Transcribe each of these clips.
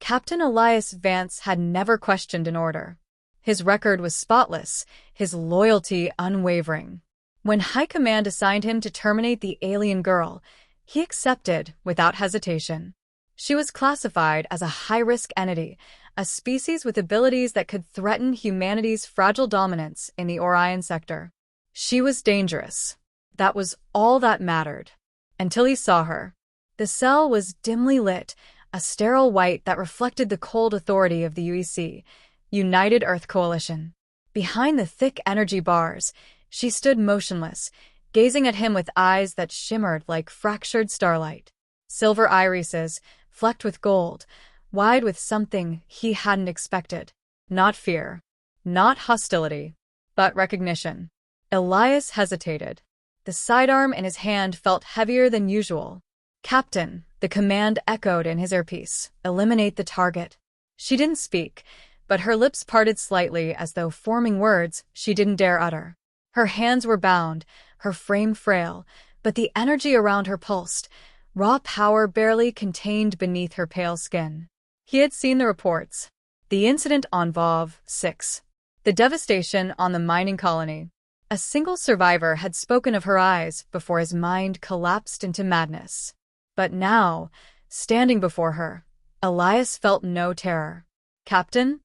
Captain Elias Vance had never questioned an order. His record was spotless, his loyalty unwavering. When High Command assigned him to terminate the alien girl, he accepted without hesitation. She was classified as a high-risk entity, a species with abilities that could threaten humanity's fragile dominance in the Orion sector. She was dangerous. That was all that mattered. Until he saw her. The cell was dimly lit, a sterile white that reflected the cold authority of the UEC, United Earth Coalition. Behind the thick energy bars, she stood motionless, gazing at him with eyes that shimmered like fractured starlight. Silver irises, flecked with gold, wide with something he hadn't expected. Not fear, not hostility, but recognition. Elias hesitated. The sidearm in his hand felt heavier than usual. "Captain," the command echoed in his earpiece. "Eliminate the target." She didn't speak, but her lips parted slightly as though forming words she didn't dare utter. Her hands were bound, her frame frail, but the energy around her pulsed, raw power barely contained beneath her pale skin. He had seen the reports. The incident on Vov 6. The devastation on the mining colony. A single survivor had spoken of her eyes before his mind collapsed into madness. But now, standing before her, Elias felt no terror. "Captain?"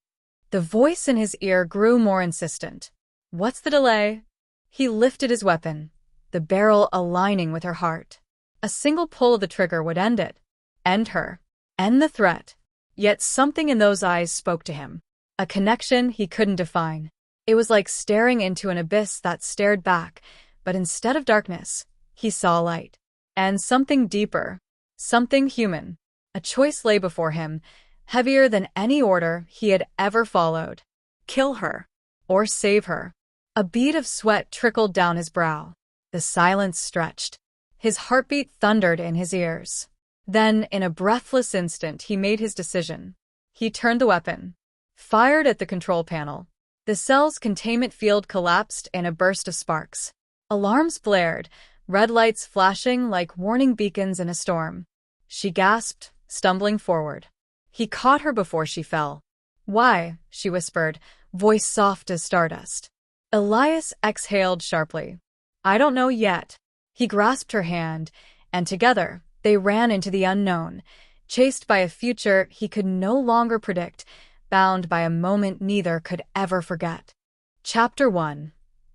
The voice in his ear grew more insistent. "What's the delay?" He lifted his weapon, the barrel aligning with her heart. A single pull of the trigger would end it. End her. End the threat. Yet something in those eyes spoke to him. A connection he couldn't define. It was like staring into an abyss that stared back, but instead of darkness, he saw light. And something deeper. Something human. A choice lay before him, heavier than any order he had ever followed. Kill her. Or save her. A bead of sweat trickled down his brow. The silence stretched. His heartbeat thundered in his ears. Then, in a breathless instant, he made his decision. He turned the weapon. Fired at the control panel. The cell's containment field collapsed in a burst of sparks. Alarms blared, red lights flashing like warning beacons in a storm. She gasped, stumbling forward. He caught her before she fell. "Why?" she whispered, voice soft as stardust. Elias exhaled sharply. "I don't know yet." He grasped her hand, and together they ran into the unknown, chased by a future he could no longer predict, bound by a moment neither could ever forget. Chapter 1.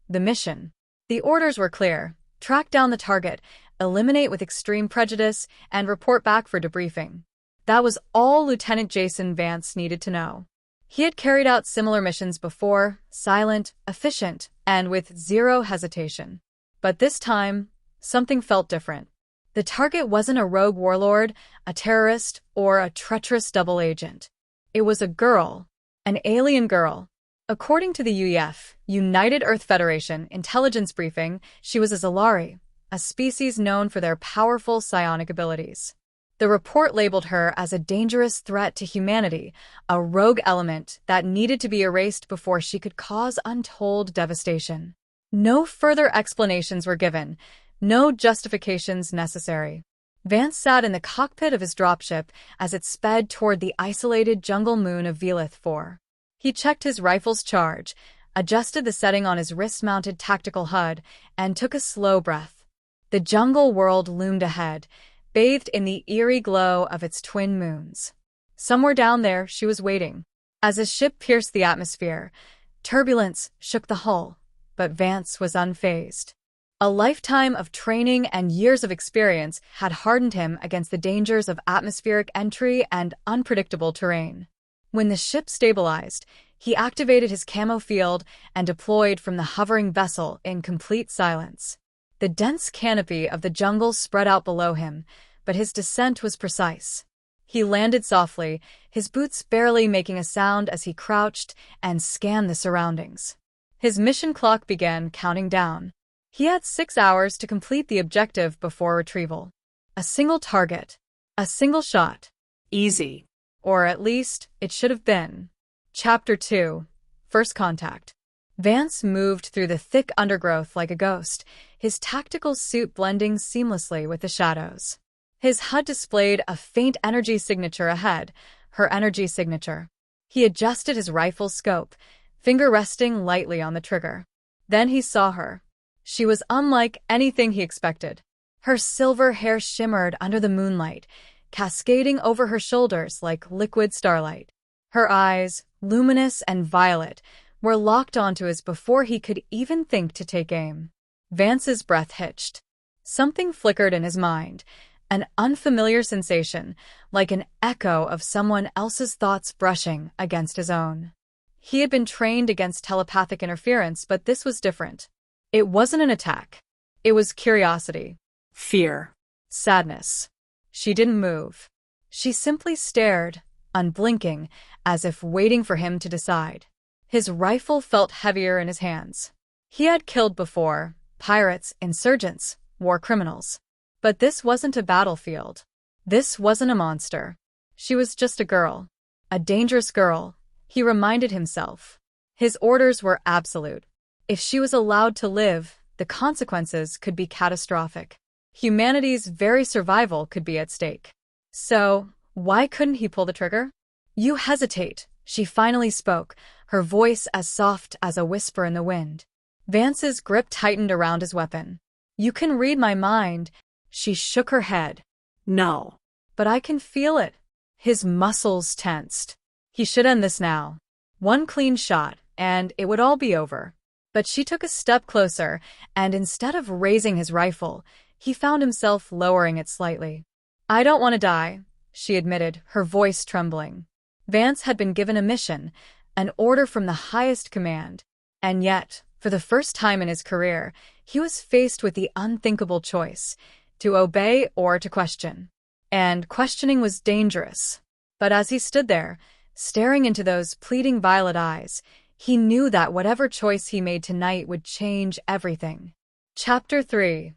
The Mission. The orders were clear. Track down the target, eliminate with extreme prejudice, and report back for debriefing. That was all Lieutenant Jason Vance needed to know. He had carried out similar missions before, silent, efficient, and with zero hesitation. But this time, something felt different. The target wasn't a rogue warlord, a terrorist, or a treacherous double agent. It was a girl, an alien girl. According to the UEF, United Earth Federation intelligence briefing, she was a Zalari, a species known for their powerful psionic abilities. The report labeled her as a dangerous threat to humanity, a rogue element that needed to be erased before she could cause untold devastation. No further explanations were given, no justifications necessary. Vance sat in the cockpit of his dropship as it sped toward the isolated jungle moon of Velith 4. He checked his rifle's charge, adjusted the setting on his wrist-mounted tactical HUD, and took a slow breath. The jungle world loomed ahead, bathed in the eerie glow of its twin moons. Somewhere down there, she was waiting. As his ship pierced the atmosphere, turbulence shook the hull, but Vance was unfazed. A lifetime of training and years of experience had hardened him against the dangers of atmospheric entry and unpredictable terrain. When the ship stabilized, he activated his camo field and deployed from the hovering vessel in complete silence. The dense canopy of the jungle spread out below him, but his descent was precise. He landed softly, his boots barely making a sound as he crouched and scanned the surroundings. His mission clock began counting down. He had 6 hours to complete the objective before retrieval. A single target. A single shot. Easy. Or at least, it should have been. Chapter 2. First Contact. Vance moved through the thick undergrowth like a ghost, his tactical suit blending seamlessly with the shadows. His HUD displayed a faint energy signature ahead, her energy signature. He adjusted his rifle's scope, finger resting lightly on the trigger. Then he saw her. She was unlike anything he expected. Her silver hair shimmered under the moonlight, cascading over her shoulders like liquid starlight. Her eyes, luminous and violet, were locked onto his before he could even think to take aim. Vance's breath hitched. Something flickered in his mind, an unfamiliar sensation, like an echo of someone else's thoughts brushing against his own. He had been trained against telepathic interference, but this was different. It wasn't an attack. It was curiosity. Fear. Sadness. She didn't move. She simply stared, unblinking, as if waiting for him to decide. His rifle felt heavier in his hands. He had killed before, pirates, insurgents, war criminals. But this wasn't a battlefield. This wasn't a monster. She was just a girl. A dangerous girl, he reminded himself. His orders were absolute. If she was allowed to live, the consequences could be catastrophic. Humanity's very survival could be at stake. So, why couldn't he pull the trigger? You hesitate, she finally spoke, her voice as soft as a whisper in the wind. Vance's grip tightened around his weapon. You can read my mind. She shook her head. No. But I can feel it. His muscles tensed. He should end this now. One clean shot, and it would all be over. But she took a step closer, and instead of raising his rifle, he found himself lowering it slightly. I don't want to die, she admitted, her voice trembling. Vance had been given a mission, an order from the highest command. And yet, for the first time in his career, he was faced with the unthinkable choice, to obey or to question. And questioning was dangerous. But as he stood there, staring into those pleading violet eyes, he knew that whatever choice he made tonight would change everything. Chapter 3.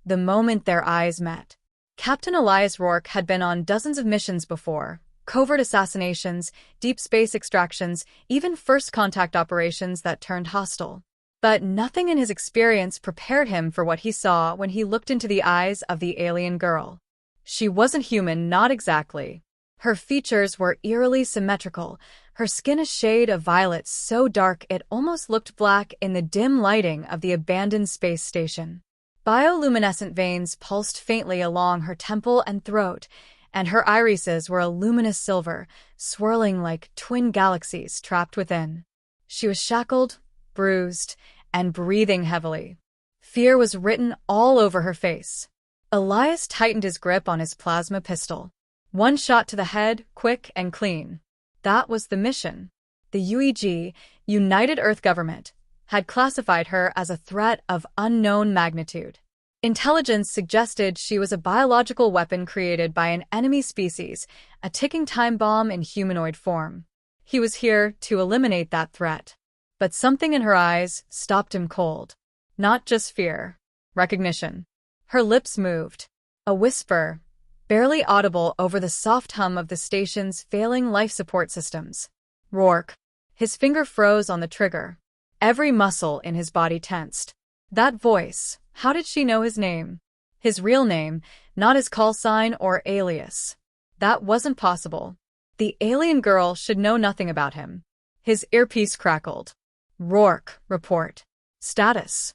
The moment their eyes met. Captain Elias Rourke had been on dozens of missions before, covert assassinations, deep space extractions, even first contact operations that turned hostile. But nothing in his experience prepared him for what he saw when he looked into the eyes of the alien girl. She wasn't human, not exactly. Her features were eerily symmetrical, her skin a shade of violet so dark it almost looked black in the dim lighting of the abandoned space station. Bioluminescent veins pulsed faintly along her temple and throat, and her irises were a luminous silver, swirling like twin galaxies trapped within. She was shackled, bruised, and breathing heavily. Fear was written all over her face. Elias tightened his grip on his plasma pistol. One shot to the head, quick and clean. That was the mission. The UEG, United Earth Government, had classified her as a threat of unknown magnitude. Intelligence suggested she was a biological weapon created by an enemy species, a ticking time bomb in humanoid form. He was here to eliminate that threat. But something in her eyes stopped him cold. Not just fear. Recognition. Her lips moved. A whisper, barely audible over the soft hum of the station's failing life support systems. Rourke. His finger froze on the trigger. Every muscle in his body tensed. That voice, how did she know his name? His real name, not his call sign or alias. That wasn't possible. The alien girl should know nothing about him. His earpiece crackled. Rourke, report. Status.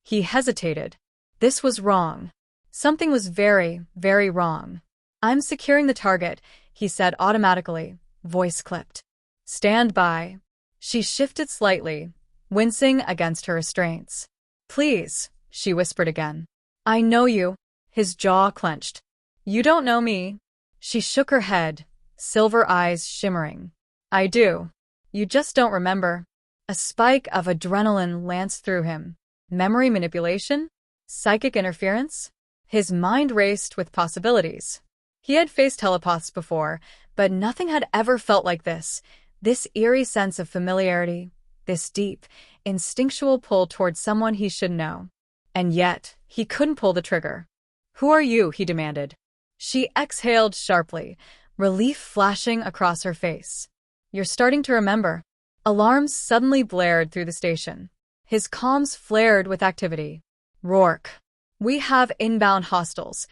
He hesitated. This was wrong. Something was very, very wrong. I'm securing the target, he said automatically, voice clipped. Stand by. She shifted slightly, wincing against her restraints. Please, she whispered again. I know you. His jaw clenched. You don't know me. She shook her head, silver eyes shimmering. I do. You just don't remember. A spike of adrenaline lanced through him. Memory manipulation? Psychic interference? His mind raced with possibilities. He had faced telepaths before, but nothing had ever felt like this. This eerie sense of familiarity, this deep, instinctual pull toward someone he should know. And yet, he couldn't pull the trigger. Who are you? He demanded. She exhaled sharply, relief flashing across her face. You're starting to remember. Alarms suddenly blared through the station. His comms flared with activity. Rourke. We have inbound hostiles.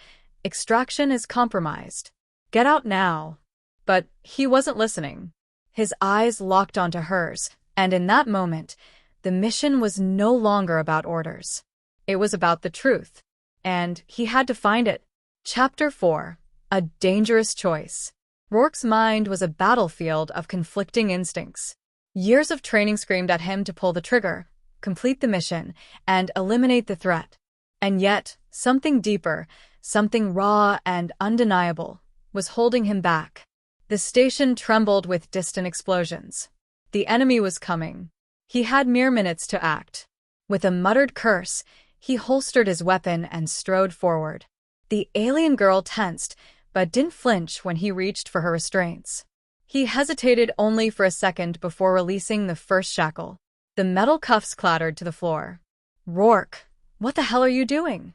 Extraction is compromised. Get out now. But he wasn't listening. His eyes locked onto hers, and in that moment, the mission was no longer about orders. It was about the truth. And he had to find it. Chapter 4. A Dangerous Choice. Rourke's mind was a battlefield of conflicting instincts. Years of training screamed at him to pull the trigger, complete the mission, and eliminate the threat. And yet, something deeper, something raw and undeniable, was holding him back. The station trembled with distant explosions. The enemy was coming. He had mere minutes to act. With a muttered curse, he holstered his weapon and strode forward. The alien girl tensed, but didn't flinch when he reached for her restraints. He hesitated only for a second before releasing the first shackle. The metal cuffs clattered to the floor. "Rourke, what the hell are you doing?"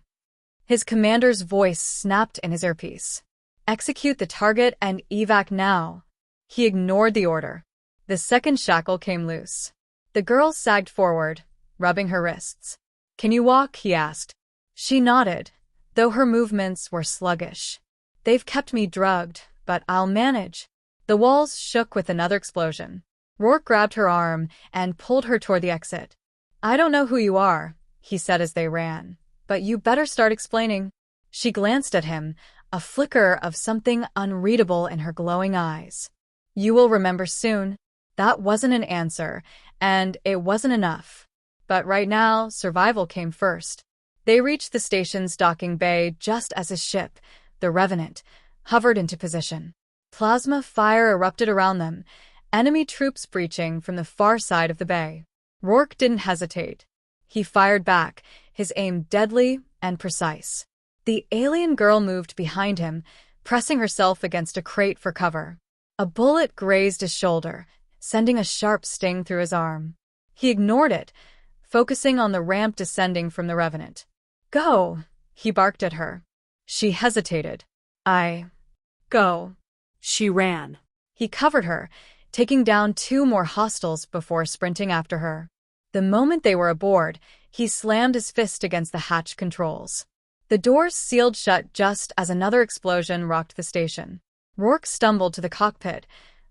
His commander's voice snapped in his earpiece. "Execute the target and evac now." He ignored the order. The second shackle came loose. The girl sagged forward, rubbing her wrists. "Can you walk?" he asked. She nodded, though her movements were sluggish. "They've kept me drugged, but I'll manage." The walls shook with another explosion. Rourke grabbed her arm and pulled her toward the exit. "I don't know who you are," he said as they ran, "but you better start explaining." She glanced at him, a flicker of something unreadable in her glowing eyes. "You will remember soon." That wasn't an answer, and it wasn't enough. But right now, survival came first. They reached the station's docking bay just as his ship, the Revenant, hovered into position. Plasma fire erupted around them, enemy troops breaching from the far side of the bay. Rourke didn't hesitate. He fired back, his aim deadly and precise. The alien girl moved behind him, pressing herself against a crate for cover. A bullet grazed his shoulder, sending a sharp sting through his arm. He ignored it, focusing on the ramp descending from the Revenant. "Go," he barked at her. She hesitated. Go." She ran. He covered her, taking down 2 more hostiles before sprinting after her. The moment they were aboard, he slammed his fist against the hatch controls. The doors sealed shut just as another explosion rocked the station. Rourke stumbled to the cockpit,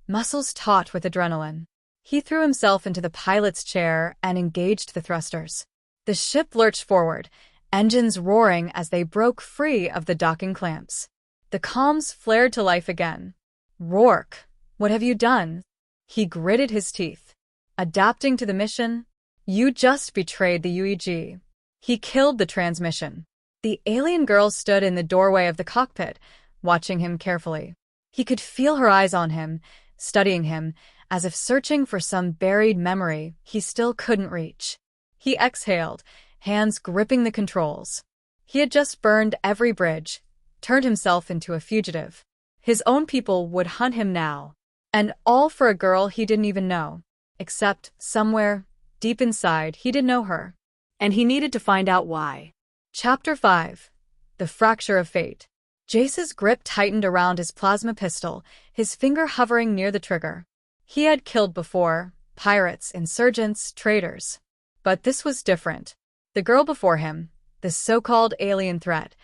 muscles taut with adrenaline. He threw himself into the pilot's chair and engaged the thrusters. The ship lurched forward, engines roaring as they broke free of the docking clamps. The comms flared to life again. "Rourke, what have you done?" He gritted his teeth. "Adapting to the mission? You just betrayed the UEG." He killed the transmission. The alien girl stood in the doorway of the cockpit, watching him carefully. He could feel her eyes on him, studying him, as if searching for some buried memory he still couldn't reach. He exhaled, hands gripping the controls. He had just burned every bridge, turned himself into a fugitive. His own people would hunt him now. And all for a girl he didn't even know. Except, somewhere, deep inside, he did know her. And he needed to find out why. Chapter 5. The Fracture of Fate. Jace's grip tightened around his plasma pistol, his finger hovering near the trigger. He had killed before, pirates, insurgents, traitors. But this was different. The girl before him, the so-called alien threat,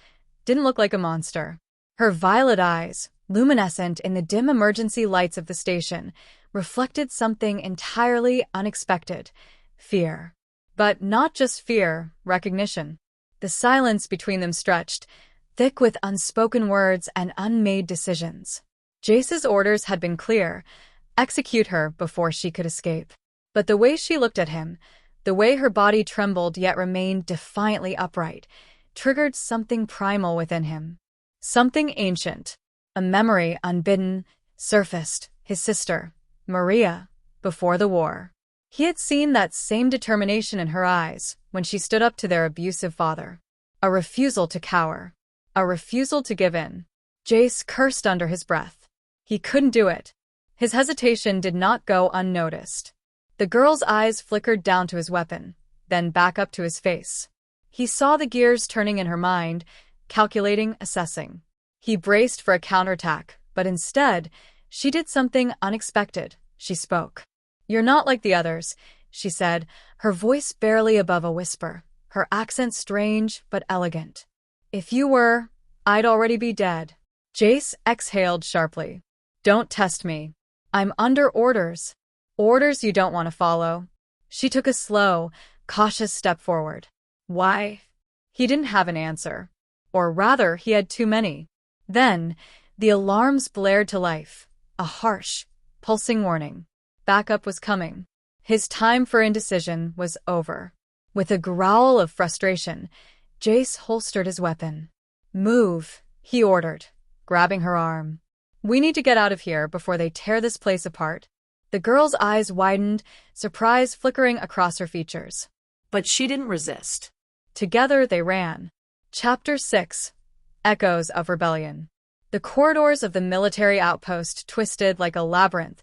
didn't look like a monster. Her violet eyes, luminescent in the dim emergency lights of the station, reflected something entirely unexpected: fear. But not just fear, recognition. The silence between them stretched, thick with unspoken words and unmade decisions. Jace's orders had been clear: execute her before she could escape. But the way she looked at him, the way her body trembled yet remained defiantly upright, triggered something primal within him. Something ancient. A memory unbidden surfaced: his sister, Maria, before the war. He had seen that same determination in her eyes when she stood up to their abusive father. A refusal to cower. A refusal to give in. Jace cursed under his breath. He couldn't do it. His hesitation did not go unnoticed. The girl's eyes flickered down to his weapon, then back up to his face. He saw the gears turning in her mind, calculating, assessing. He braced for a counterattack, but instead, she did something unexpected. She spoke. "You're not like the others," she said, her voice barely above a whisper, her accent strange but elegant. "If you were, I'd already be dead." Jace exhaled sharply. Don't test me. I'm under orders. Orders you don't want to follow. She took a slow, cautious step forward. Why? He didn't have an answer. Or rather, he had too many. Then, the alarms blared to life. A harsh, pulsing warning. Backup was coming. His time for indecision was over. With a growl of frustration, Jace holstered his weapon. Move, he ordered, grabbing her arm. We need to get out of here before they tear this place apart. The girl's eyes widened, surprise flickering across her features. But she didn't resist. Together they ran. Chapter 6. Echoes of Rebellion. The corridors of the military outpost twisted like a labyrinth,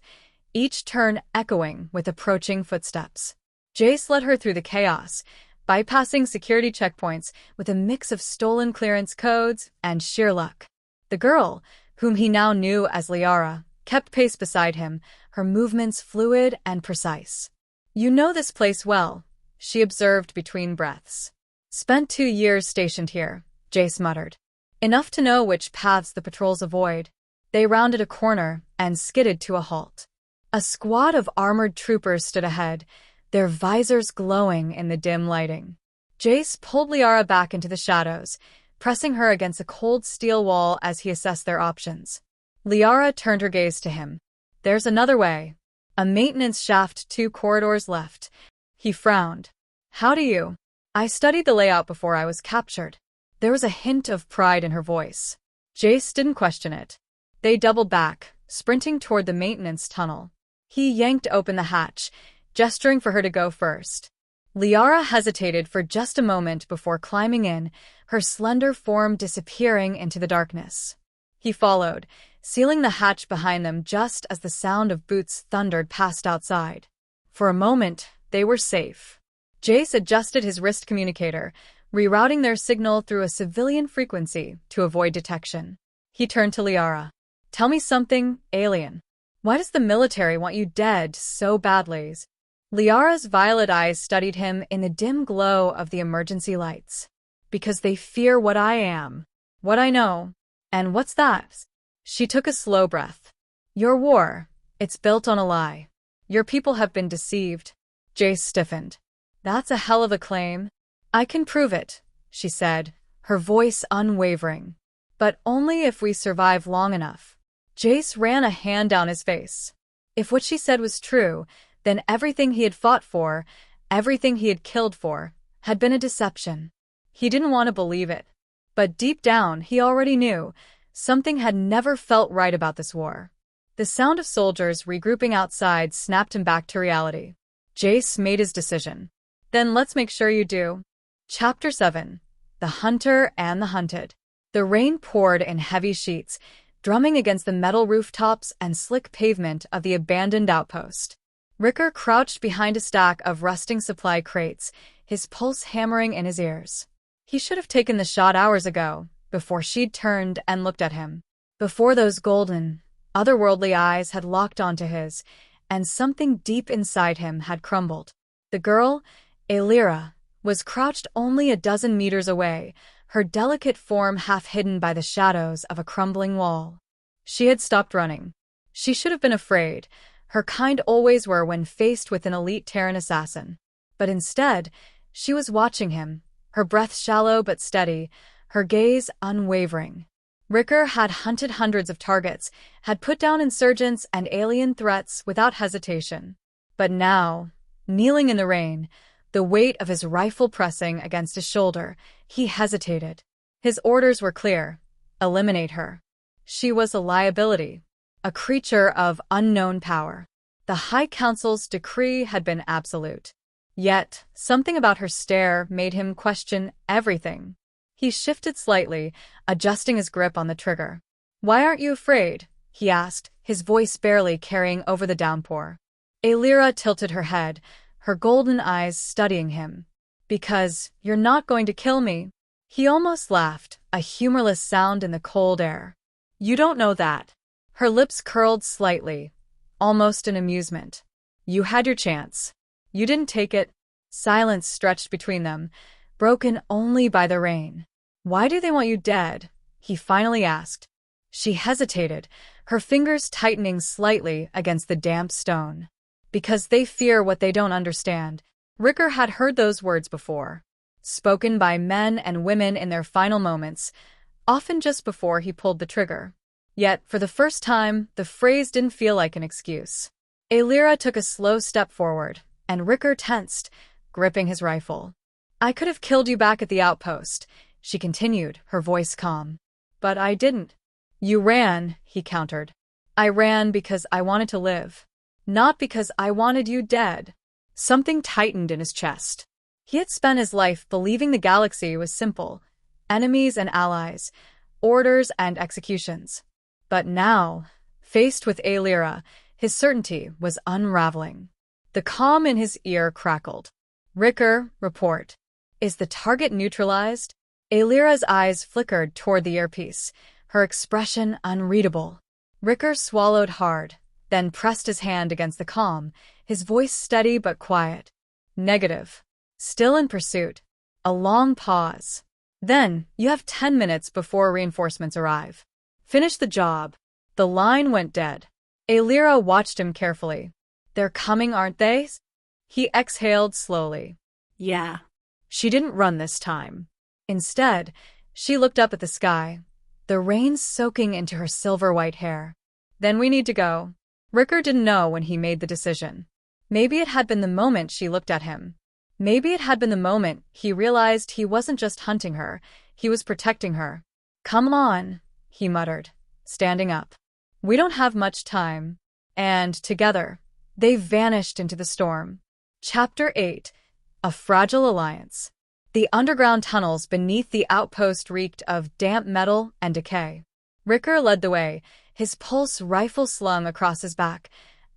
each turn echoing with approaching footsteps. Jace led her through the chaos, bypassing security checkpoints with a mix of stolen clearance codes and sheer luck. The girl, whom he now knew as Liara, kept pace beside him, her movements fluid and precise. You know this place well, she observed between breaths. Spent 2 years stationed here, Jace muttered. Enough to know which paths the patrols avoid. They rounded a corner and skidded to a halt. A squad of armored troopers stood ahead, their visors glowing in the dim lighting. Jace pulled Liara back into the shadows, pressing her against a cold steel wall as he assessed their options. Liara turned her gaze to him. There's another way. A maintenance shaft 2 corridors left. He frowned. How do you? I studied the layout before I was captured. There was a hint of pride in her voice. Jace didn't question it. They doubled back, sprinting toward the maintenance tunnel. He yanked open the hatch, gesturing for her to go first. Liara hesitated for just a moment before climbing in, her slender form disappearing into the darkness. He followed, sealing the hatch behind them just as the sound of boots thundered past outside. For a moment, they were safe. Jace adjusted his wrist communicator, rerouting their signal through a civilian frequency to avoid detection. He turned to Liara. Tell me something, alien. Why does the military want you dead so badly? Liara's violet eyes studied him in the dim glow of the emergency lights. Because they fear what I am, what I know. And what's that? She took a slow breath. Your war, it's built on a lie. Your people have been deceived. Jace stiffened. That's a hell of a claim. I can prove it, she said, her voice unwavering. But only if we survive long enough. Jace ran a hand down his face. If what she said was true, then everything he had fought for, everything he had killed for, had been a deception. He didn't want to believe it. But deep down, he already knew something had never felt right about this war. The sound of soldiers regrouping outside snapped him back to reality. Jace made his decision. Then let's make sure you do. Chapter 7. The Hunter and the Hunted. The rain poured in heavy sheets, drumming against the metal rooftops and slick pavement of the abandoned outpost. Ricker crouched behind a stack of rusting supply crates, his pulse hammering in his ears. He should have taken the shot hours ago, before she'd turned and looked at him. Before those golden, otherworldly eyes had locked onto his, and something deep inside him had crumbled. The girl, Alira, was crouched only a dozen meters away, her delicate form half hidden by the shadows of a crumbling wall. She had stopped running. She should have been afraid. Her kind always were when faced with an elite Terran assassin. But instead, she was watching him, her breath shallow but steady, her gaze unwavering. Ricker had hunted hundreds of targets, had put down insurgents and alien threats without hesitation. But now, kneeling in the rain, the weight of his rifle pressing against his shoulder, he hesitated. His orders were clear. Eliminate her. She was a liability, a creature of unknown power. The High Council's decree had been absolute. Yet, something about her stare made him question everything. He shifted slightly, adjusting his grip on the trigger. Why aren't you afraid? He asked, his voice barely carrying over the downpour. Alira tilted her head, her golden eyes studying him. Because you're not going to kill me. He almost laughed, a humorless sound in the cold air. You don't know that. Her lips curled slightly, almost in amusement. You had your chance. You didn't take it. Silence stretched between them, broken only by the rain. Why do they want you dead? He finally asked. She hesitated, her fingers tightening slightly against the damp stone. Because they fear what they don't understand. Ricker had heard those words before, spoken by men and women in their final moments, often just before he pulled the trigger. Yet, for the first time, the phrase didn't feel like an excuse. Aelira took a slow step forward, and Ricker tensed, gripping his rifle. "I could have killed you back at the outpost," she continued, her voice calm. "But I didn't." "You ran," he countered. "I ran because I wanted to live. Not because I wanted you dead." Something tightened in his chest. He had spent his life believing the galaxy was simple: enemies and allies, orders and executions. But now, faced with Aelira, his certainty was unraveling. The calm in his ear crackled. "Ricker, report. Is the target neutralized?" Aelira's eyes flickered toward the earpiece, her expression unreadable. Ricker swallowed hard, then pressed his hand against the comm, his voice steady but quiet. "Negative. Still in pursuit." A long pause. "Then, you have 10 minutes before reinforcements arrive. Finish the job." The line went dead. Aelira watched him carefully. "They're coming, aren't they?" He exhaled slowly. Yeah. She didn't run this time. Instead, she looked up at the sky, the rain soaking into her silver-white hair. "Then we need to go." Ricker didn't know when he made the decision. Maybe it had been the moment she looked at him. Maybe it had been the moment he realized he wasn't just hunting her, he was protecting her. "Come on," he muttered, standing up. "We don't have much time." And, together, they vanished into the storm. Chapter 8. A Fragile Alliance. The underground tunnels beneath the outpost reeked of damp metal and decay. Ricker led the way, his pulse rifle slung across his back,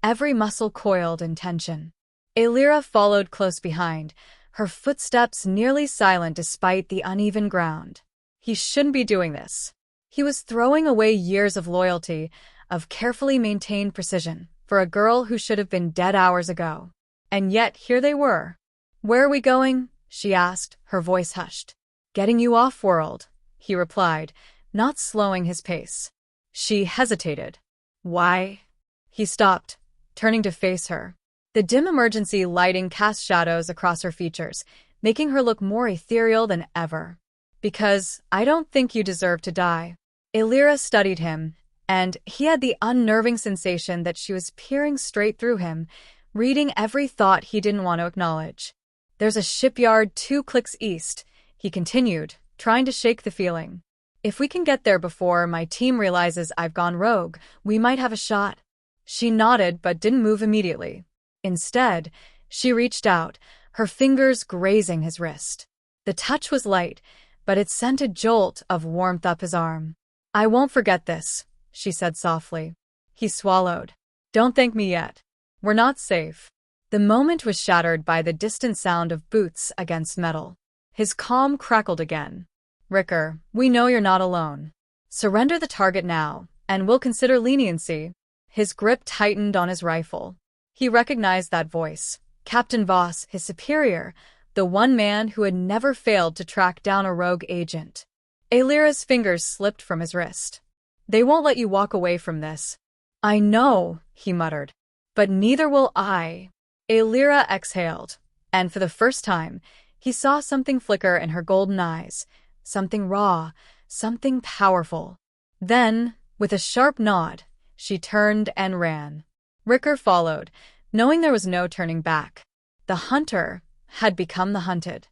every muscle coiled in tension. Aelira followed close behind, her footsteps nearly silent despite the uneven ground. He shouldn't be doing this. He was throwing away years of loyalty, of carefully maintained precision, for a girl who should have been dead hours ago. And yet here they were. "Where are we going?" she asked, her voice hushed. "Getting you off-world," he replied, not slowing his pace. She hesitated. "Why?" He stopped, turning to face her. The dim emergency lighting cast shadows across her features, making her look more ethereal than ever. "Because I don't think you deserve to die." Aelira studied him, and he had the unnerving sensation that she was peering straight through him, reading every thought he didn't want to acknowledge. "There's a shipyard 2 clicks east," he continued, trying to shake the feeling. "If we can get there before my team realizes I've gone rogue, we might have a shot." She nodded but didn't move immediately. Instead, she reached out, her fingers grazing his wrist. The touch was light, but it sent a jolt of warmth up his arm. "I won't forget this," she said softly. He swallowed. "Don't thank me yet. We're not safe." The moment was shattered by the distant sound of boots against metal. His calm crackled again. "Ricker, we know you're not alone. Surrender the target now, and we'll consider leniency." His grip tightened on his rifle. He recognized that voice. Captain Voss, his superior, the one man who had never failed to track down a rogue agent. Aelira's fingers slipped from his wrist. "They won't let you walk away from this." "I know," he muttered. "But neither will I." Aelira exhaled, and for the first time, he saw something flicker in her golden eyes, something raw, something powerful. Then, with a sharp nod, she turned and ran. Ricker followed, knowing there was no turning back. The hunter had become the hunted.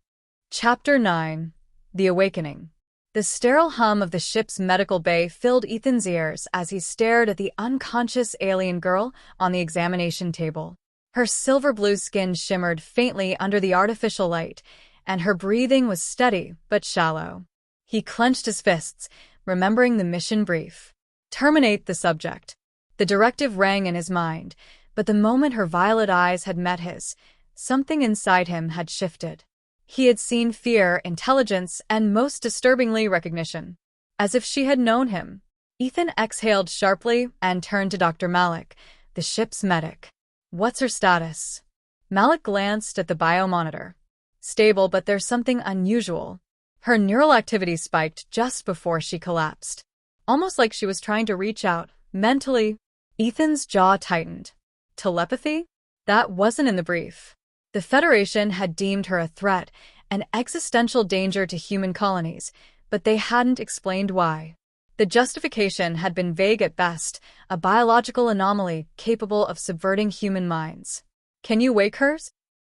Chapter 9. The Awakening. The sterile hum of the ship's medical bay filled Ethan's ears as he stared at the unconscious alien girl on the examination table. Her silver-blue skin shimmered faintly under the artificial light, and her breathing was steady but shallow. He clenched his fists, remembering the mission brief. Terminate the subject. The directive rang in his mind, but the moment her violet eyes had met his, something inside him had shifted. He had seen fear, intelligence, and most disturbingly recognition. As if she had known him. Ethan exhaled sharply and turned to Dr. Malik, the ship's medic. "What's her status?" Malik glanced at the biomonitor. "Stable, but there's something unusual." Her neural activity spiked just before she collapsed. Almost like she was trying to reach out, Mentally, Ethan's jaw tightened. Telepathy? That wasn't in the brief. The Federation had deemed her a threat, an existential danger to human colonies, but they hadn't explained why. The justification had been vague at best, a biological anomaly capable of subverting human minds. Can you wake her?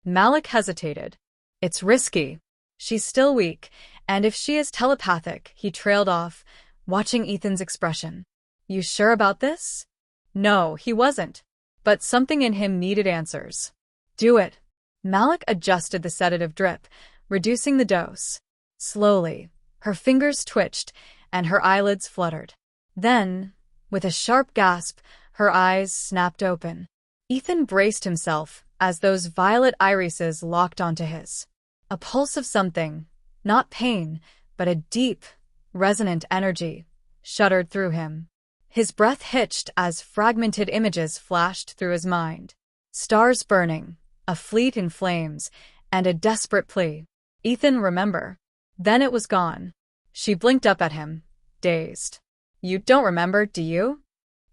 Malik hesitated. It's risky. She's still weak, and if she is telepathic, he trailed off, watching Ethan's expression. You sure about this? No, he wasn't. But something in him needed answers. Do it. Malik adjusted the sedative drip, reducing the dose. Slowly, her fingers twitched, and her eyelids fluttered. Then, with a sharp gasp, her eyes snapped open. Ethan braced himself as those violet irises locked onto his. A pulse of something, not pain, but a deep, resonant energy, shuddered through him. His breath hitched as fragmented images flashed through his mind. Stars burning, a fleet in flames, and a desperate plea. Ethan, remember. Then it was gone. She blinked up at him, dazed. You don't remember, do you?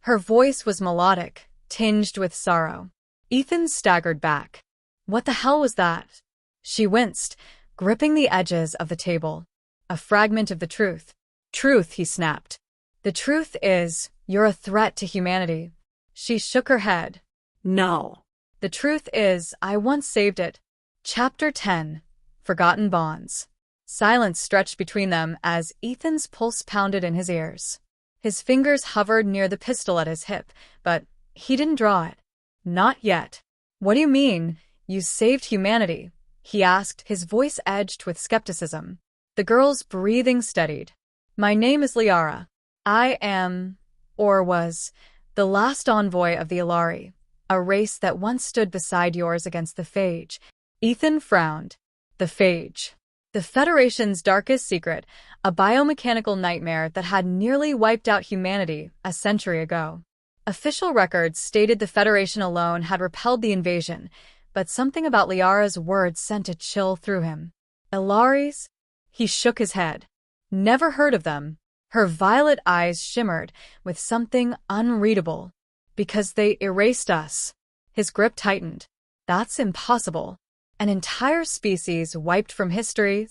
Her voice was melodic, tinged with sorrow. Ethan staggered back. What the hell was that? She winced, gripping the edges of the table. A fragment of the truth. Truth, he snapped. The truth is, you're a threat to humanity. She shook her head. No. The truth is, I once saved it. Chapter 10. Forgotten Bonds. Silence stretched between them as Ethan's pulse pounded in his ears. His fingers hovered near the pistol at his hip, but he didn't draw it. Not yet. What do you mean, you saved humanity? He asked, his voice edged with skepticism. The girl's breathing steadied. My name is Liara. I am, or was, the last envoy of the Ilari, a race that once stood beside yours against the Phage. Ethan frowned. The Phage. The Federation's darkest secret, a biomechanical nightmare that had nearly wiped out humanity a century ago. Official records stated the Federation alone had repelled the invasion, but something about Liara's words sent a chill through him. Ilaris? He shook his head. Never heard of them. Her violet eyes shimmered with something unreadable. Because they erased us. His grip tightened. That's impossible. An entire species wiped from history?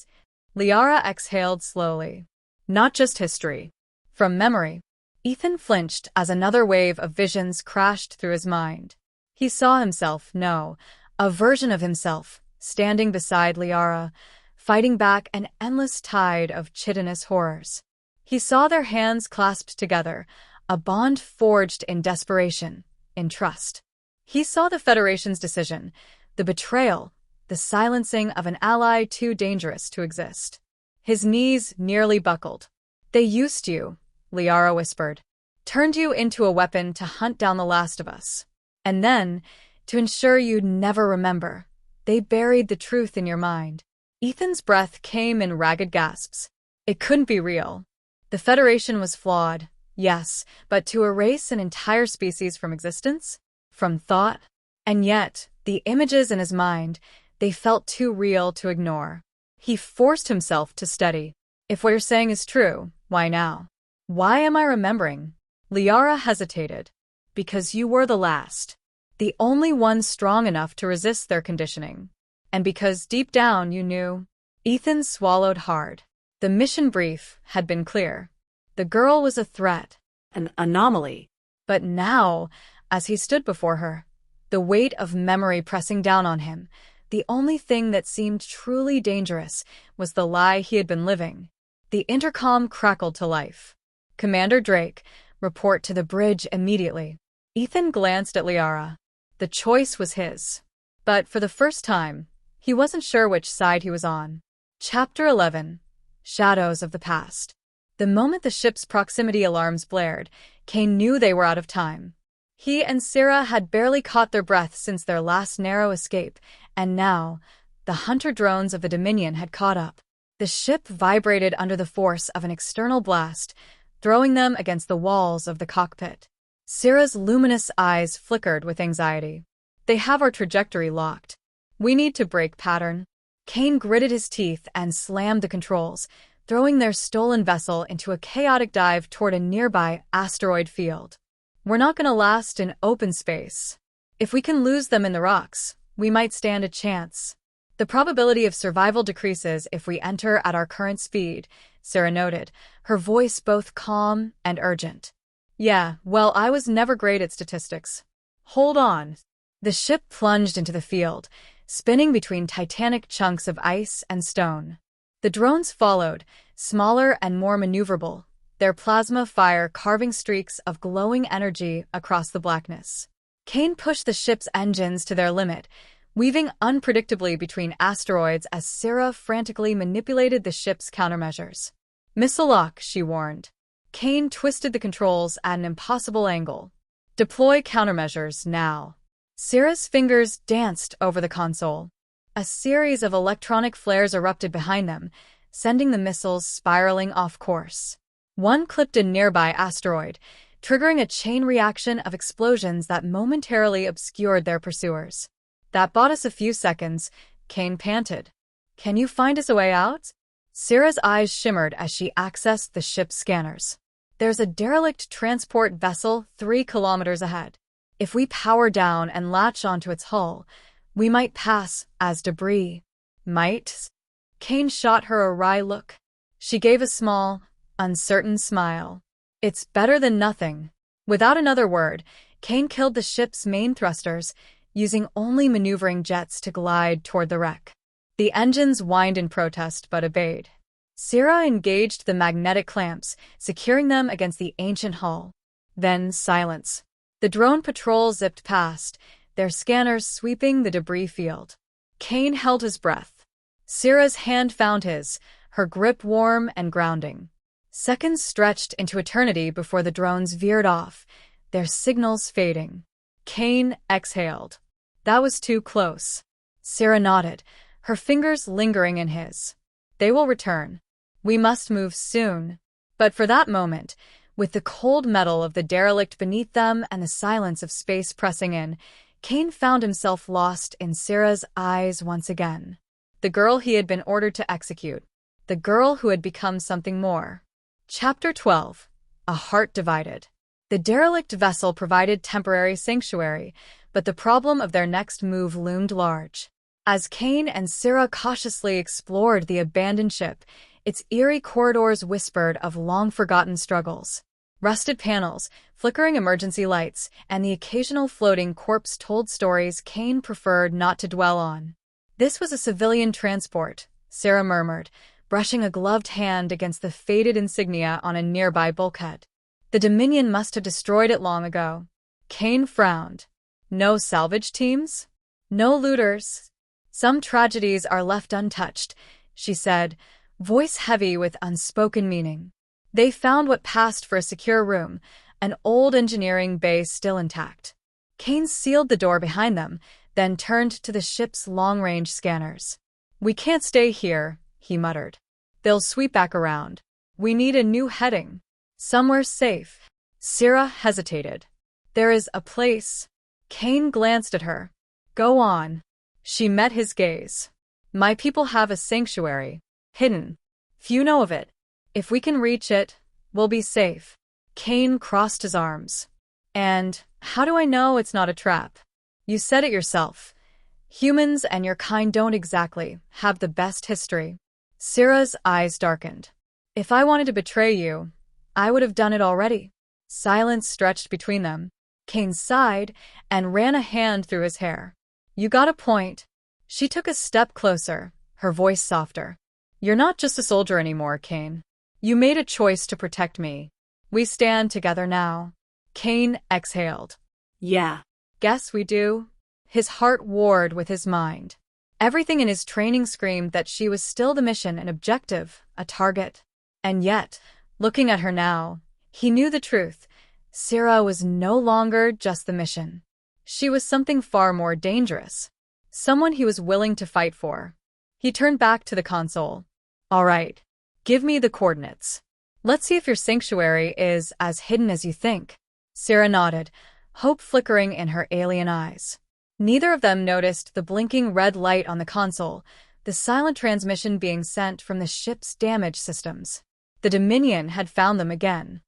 Liara exhaled slowly. Not just history. From memory. Ethan flinched as another wave of visions crashed through his mind. He saw himself, no, a version of himself, standing beside Liara, fighting back an endless tide of chitinous horrors. He saw their hands clasped together, a bond forged in desperation, in trust. He saw the Federation's decision, the betrayal, the silencing of an ally too dangerous to exist. His knees nearly buckled. They used you, Liara whispered, turned you into a weapon to hunt down the last of us. And then, to ensure you'd never remember, they buried the truth in your mind. Ethan's breath came in ragged gasps. It couldn't be real. The Federation was flawed, yes, but to erase an entire species from existence? From thought? And yet, the images in his mind, they felt too real to ignore. He forced himself to study. If what you're saying is true, why now? Why am I remembering? Liara hesitated. Because you were the last. The only one strong enough to resist their conditioning. And because deep down you knew. Ethan swallowed hard. The mission brief had been clear. The girl was a threat. An anomaly. But now, as he stood before her, the weight of memory pressing down on him, the only thing that seemed truly dangerous was the lie he had been living. The intercom crackled to life. Commander Drake, report to the bridge immediately. Ethan glanced at Liara. The choice was his. But for the first time, he wasn't sure which side he was on. Chapter 11. Shadows of the Past. The moment the ship's proximity alarms blared, Kane knew they were out of time. He and Syrah had barely caught their breath since their last narrow escape, and now, the hunter drones of the Dominion had caught up. The ship vibrated under the force of an external blast, throwing them against the walls of the cockpit. Syrah's luminous eyes flickered with anxiety. They have our trajectory locked. We need to break pattern. Kane gritted his teeth and slammed the controls, throwing their stolen vessel into a chaotic dive toward a nearby asteroid field. We're not gonna last in open space. If we can lose them in the rocks, we might stand a chance. The probability of survival decreases if we enter at our current speed, Sarah noted, her voice both calm and urgent. Yeah, well, I was never great at statistics. Hold on. The ship plunged into the field, spinning between titanic chunks of ice and stone. The drones followed, smaller and more maneuverable, their plasma fire carving streaks of glowing energy across the blackness. Kane pushed the ship's engines to their limit, weaving unpredictably between asteroids as Sarah frantically manipulated the ship's countermeasures. Missile lock, she warned. Kane twisted the controls at an impossible angle. Deploy countermeasures now. Sarah's fingers danced over the console. A series of electronic flares erupted behind them, sending the missiles spiraling off course. One clipped a nearby asteroid, triggering a chain reaction of explosions that momentarily obscured their pursuers. That bought us a few seconds, Kane panted. Can you find us a way out? Sarah's eyes shimmered as she accessed the ship's scanners. There's a derelict transport vessel 3 kilometers ahead. If we power down and latch onto its hull, we might pass as debris. Might? Kane shot her a wry look. She gave a small, uncertain smile. It's better than nothing. Without another word, Kane killed the ship's main thrusters, using only maneuvering jets to glide toward the wreck. The engines whined in protest but obeyed. Sarah engaged the magnetic clamps, securing them against the ancient hull. Then silence. The drone patrol zipped past, their scanners sweeping the debris field. Kane held his breath. Sarah's hand found his, her grip warm and grounding. Seconds stretched into eternity before the drones veered off, their signals fading. Kane exhaled. That was too close. Sarah nodded, her fingers lingering in his. They will return. We must move soon. But for that moment, with the cold metal of the derelict beneath them and the silence of space pressing in, Kane found himself lost in Sarah's eyes once again. The girl he had been ordered to execute. The girl who had become something more. Chapter 12. A Heart Divided. The derelict vessel provided temporary sanctuary, but the problem of their next move loomed large. As Kane and Sarah cautiously explored the abandoned ship, its eerie corridors whispered of long-forgotten struggles. Rusted panels, flickering emergency lights, and the occasional floating corpse told stories Kane preferred not to dwell on. This was a civilian transport, Sarah murmured, brushing a gloved hand against the faded insignia on a nearby bulkhead. The Dominion must have destroyed it long ago. Kane frowned. No salvage teams? No looters? Some tragedies are left untouched, she said, voice heavy with unspoken meaning. They found what passed for a secure room, an old engineering bay still intact. Kane sealed the door behind them, then turned to the ship's long-range scanners. We can't stay here, he muttered. They'll sweep back around. We need a new heading. Somewhere safe. Sarah hesitated. There is a place. Kane glanced at her. Go on. She met his gaze. My people have a sanctuary. Hidden. Few know of it. If we can reach it, we'll be safe. Kane crossed his arms. And how do I know it's not a trap? You said it yourself. Humans and your kind don't exactly have the best history. Sarah's eyes darkened. If I wanted to betray you, I would have done it already. Silence stretched between them. Kane sighed and ran a hand through his hair. You got a point. She took a step closer, her voice softer. You're not just a soldier anymore, Kane. You made a choice to protect me. We stand together now. Kane exhaled. Yeah. Guess we do. His heart warred with his mind. Everything in his training screamed that she was still the mission, an objective, a target. And yet, looking at her now, he knew the truth. Sarah was no longer just the mission. She was something far more dangerous. Someone he was willing to fight for. He turned back to the console. All right. Give me the coordinates. Let's see if your sanctuary is as hidden as you think. Sarah nodded, hope flickering in her alien eyes. Neither of them noticed the blinking red light on the console, the silent transmission being sent from the ship's damaged systems. The Dominion had found them again.